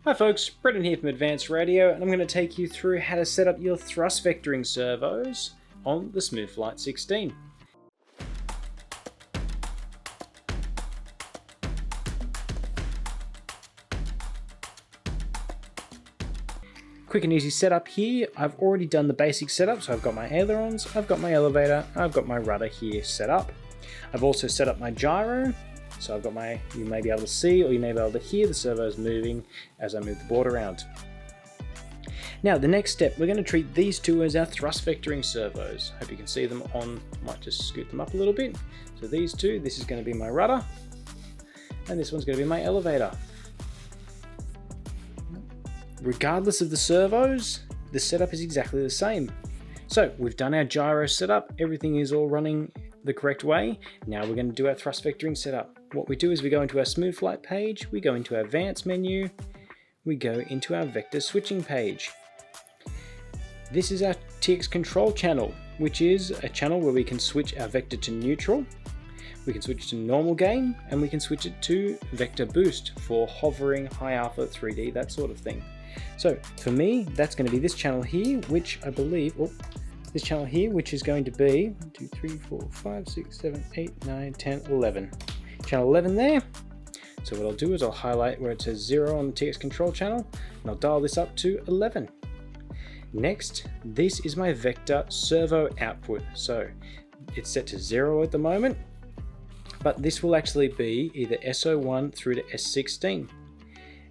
Hi folks, Brendan here from Advanced Radio, and I'm going to take you through how to set up your thrust vectoring servos on the Smooth Flite 16. Quick and easy setup here. I've already done the basic setup, so I've got my ailerons, I've got my elevator, I've got my rudder here set up. I've also set up my gyro. So I've got you may be able to see or you may be able to hear the servos moving as I move the board around. Now the next step, we're going to treat these two as our thrust vectoring servos. Hope you can see them on, might just scoot them up a little bit. So these two, this is going to be my rudder and this one's going to be my elevator. Regardless of the servos, the setup is exactly the same. So we've done our gyro setup, everything is all running the correct way. Now we're going to do our thrust vectoring setup. What we do is we go into our Smooth Flite page, we go into our advanced menu, we go into our vector switching page. This is our TX control channel, which is a channel where we can switch our vector to neutral, we can switch to normal gain, and we can switch it to vector boost for hovering, high alpha, 3D, that sort of thing. So for me, that's going to be this channel here, which I believe, this channel here, which is going to be 1, 2, 3, 4, 5, 6, 7, 8, 9, 10, 11. Channel 11 there. So what I'll do is I'll highlight where it says 0 on the TX control channel, and I'll dial this up to 11. Next, this is my vector servo output. So it's set to 0 at the moment, but this will actually be either SO1 through to S16.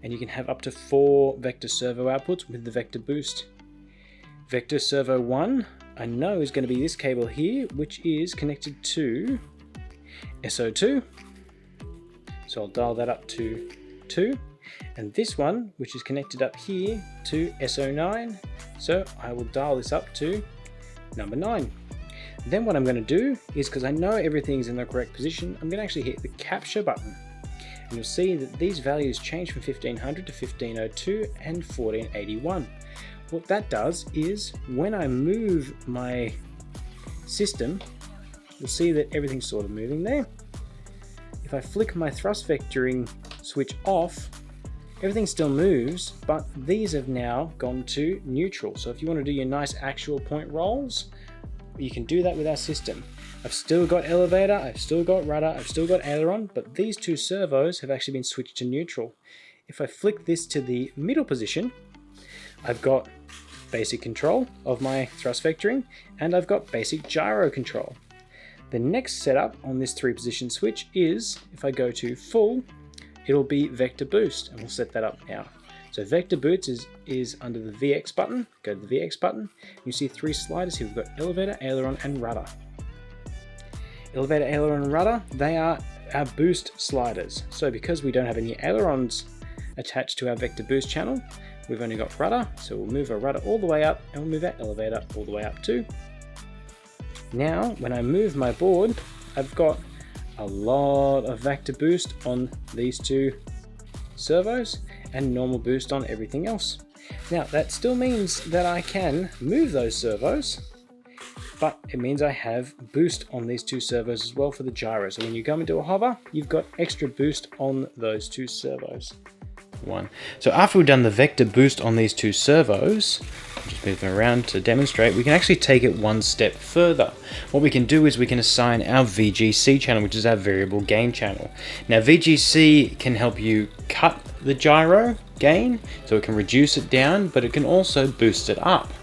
And you can have up to 4 vector servo outputs with the vector boost. Vector servo 1, I know, is going to be this cable here, which is connected to SO2. So I'll dial that up to 2. And this one, which is connected up here to SO9. So I will dial this up to number 9. Then what I'm going to do is, because I know everything's in the correct position, I'm going to actually hit the capture button. And you'll see that these values change from 1500 to 1502 and 1481. What that does is when I move my system, you'll see that everything's sort of moving there. If I flick my thrust vectoring switch off, everything still moves, but these have now gone to neutral. So if you want to do your nice actual point rolls, you can do that with our system. I've still got elevator, I've still got rudder, I've still got aileron, but these two servos have actually been switched to neutral. If I flick this to the middle position, I've got basic control of my thrust vectoring, and I've got basic gyro control. The next setup on this 3-position switch is, if I go to full, it'll be vector boost, and we'll set that up now. So vector boost is under the VX button. Go to the VX button. You see 3 sliders here. We've got elevator, aileron, and rudder. Elevator, aileron, and rudder, they are our boost sliders. So because we don't have any ailerons attached to our vector boost channel, we've only got rudder, so we'll move our rudder all the way up and we'll move our elevator all the way up too. Now, when I move my board, I've got a lot of vector boost on these 2 servos and normal boost on everything else. Now, that still means that I can move those servos, but it means I have boost on these 2 servos as well for the gyro. So when you come into a hover, you've got extra boost on those 2 servos. So after we've done the vector boost on these 2 servos, just move them around to demonstrate, we can actually take it one step further. What we can do is we can assign our VGC channel, which is our variable gain channel. Now VGC can help you cut the gyro gain, so it can reduce it down, but it can also boost it up.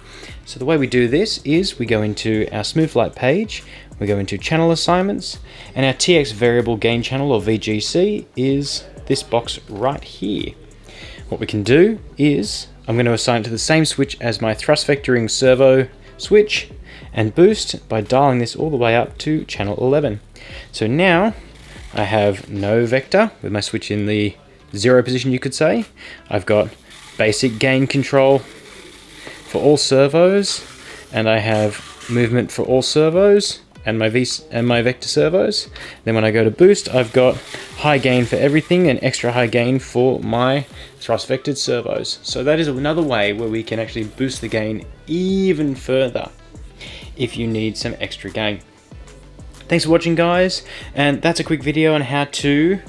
So the way we do this is we go into our Smooth Flite page, we go into channel assignments, and our TX variable gain channel, or VGC, is this box right here. What we can do is, I'm going to assign it to the same switch as my thrust vectoring servo switch and boost by dialing this all the way up to channel 11. So now I have no vector with my switch in the 0 position, you could say. I've got basic gain control for all servos, and I have movement for all servos and my vector servos. Then when I go to boost, I've got high gain for everything and extra high gain for my thrust vectored servos. So that is another way where we can actually boost the gain even further if you need some extra gain. Thanks for watching, guys, and that's a quick video on how to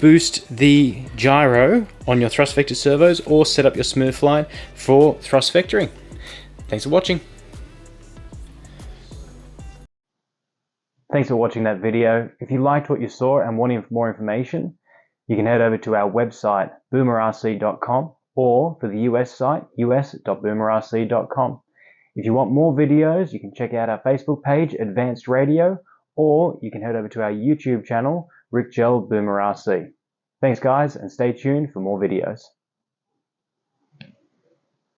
boost the gyro on your thrust vector servos or set up your Smooth Flite for thrust vectoring. Thanks for watching. Thanks for watching that video. If you liked what you saw and want more information, you can head over to our website, boomerrc.com, or for the US site, us.boomerrc.com. If you want more videos, you can check out our Facebook page, Advanced Radio, or you can head over to our YouTube channel, Rick Gel Boomer RC. Thanks guys, and stay tuned for more videos.